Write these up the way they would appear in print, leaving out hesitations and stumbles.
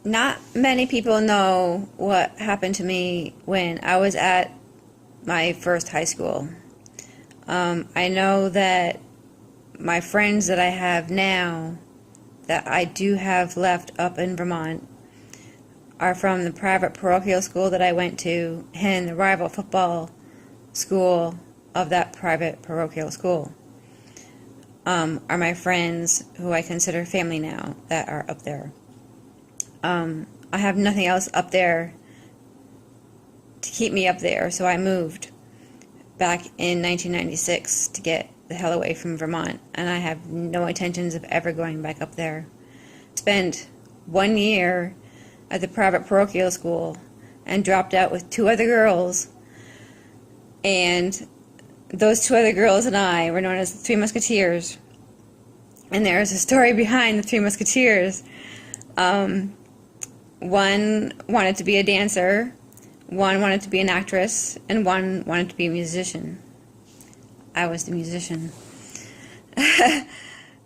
Not many people know what happened to me when I was at my first high school. I know that my friends that I have now, that I do have left up in Vermont, are from the private parochial school that I went to and the rival football school of that private parochial school. Are my friends who I consider family now that are up there. I have nothing else up there to keep me up there, so I moved back in 1996 to get the hell away from Vermont, and I have no intentions of ever going back up there. Spent 1 year at the private parochial school and dropped out with 2 other girls, and those 2 other girls and I were known as the Three Musketeers. And there's a story behind the Three Musketeers. One wanted to be a dancer, one wanted to be an actress, and one wanted to be a musician. I was the musician.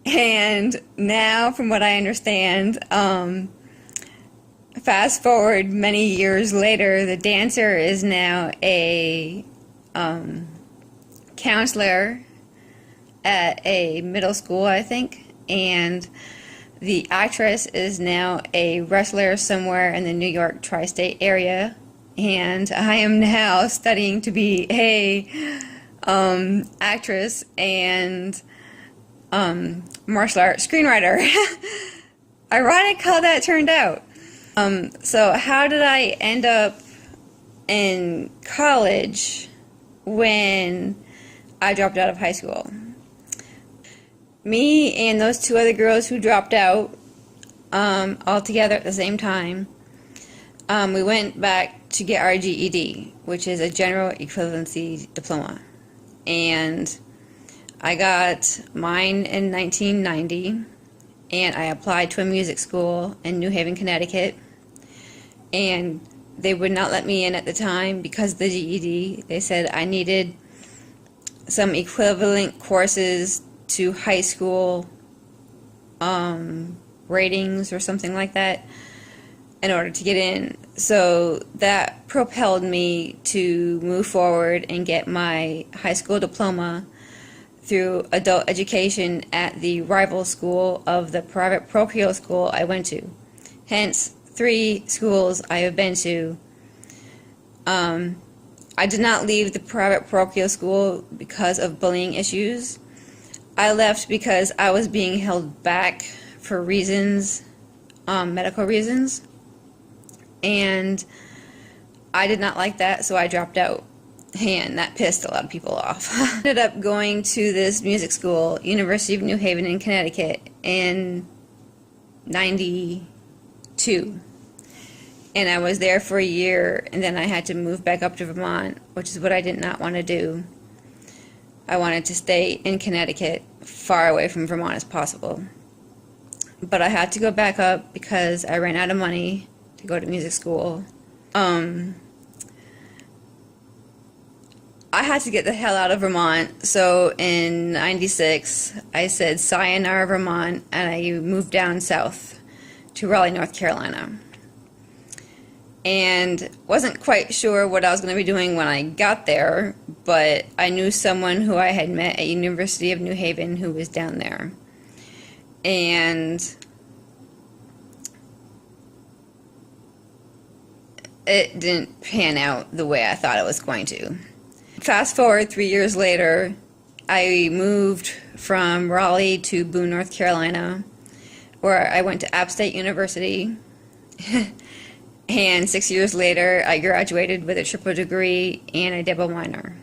And now, from what I understand, fast forward many years later, the dancer is now a counselor at a middle school, I think, and the actress is now a wrestler somewhere in the New York tri-state area, and I am now studying to be a actress and martial arts screenwriter. Ironic how that turned out. So how did I end up in college when I dropped out of high school? Me and those 2 other girls who dropped out all together at the same time, we went back to get our GED, which is a general equivalency diploma. And I got mine in 1990, and I applied to a music school in New Haven, Connecticut, and they would not let me in at the time because of the GED. They said I needed some equivalent courses to high school ratings or something like that in order to get in. So that propelled me to move forward and get my high school diploma through adult education at the rival school of the private parochial school I went to. Hence, 3 schools I have been to. I did not leave the private parochial school because of bullying issues. I left because I was being held back for reasons, medical reasons, and I did not like that, so I dropped out, and that pissed a lot of people off. I ended up going to this music school, University of New Haven in Connecticut, in '92, and I was there for a year, and then I had to move back up to Vermont, which is what I did not want to do. I wanted to stay in Connecticut, far away from Vermont as possible. But I had to go back up because I ran out of money to go to music school. I had to get the hell out of Vermont, so in '96 I said sayonara Vermont, and I moved down south to Raleigh, North Carolina. And wasn't quite sure what I was going to be doing when I got there, but I knew someone who I had met at University of New Haven who was down there. And it didn't pan out the way I thought it was going to. Fast forward 3 years later, I moved from Raleigh to Boone, North Carolina, where I went to App State University. And 6 years later, I graduated with a triple degree and a double minor.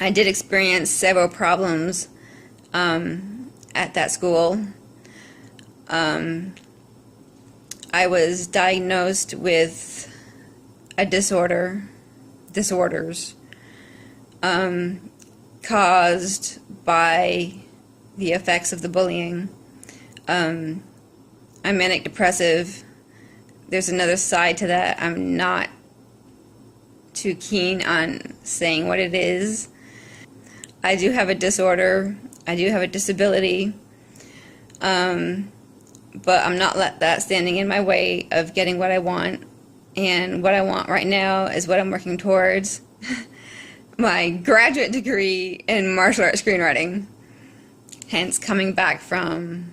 I did experience several problems at that school. I was diagnosed with a disorders caused by the effects of the bullying. I'm manic depressive. There's another side to that. I'm not too keen on saying what it is. I do have a disorder. I do have a disability. but I'm not let that standing in my way of getting what I want. And what I want right now is what I'm working towards. My graduate degree in martial arts screenwriting. Hence coming back from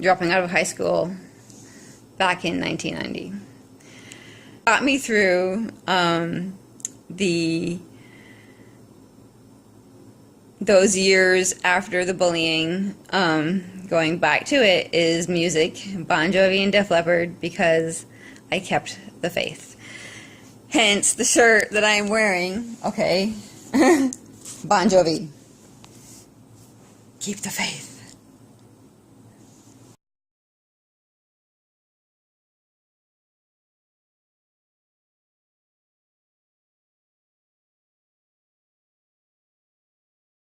dropping out of high school back in 1990. Got me through those years after the bullying. Going back to it is music, Bon Jovi and Def Leppard, because I kept the faith. Hence the shirt that I am wearing. Okay. Bon Jovi. Keep the faith.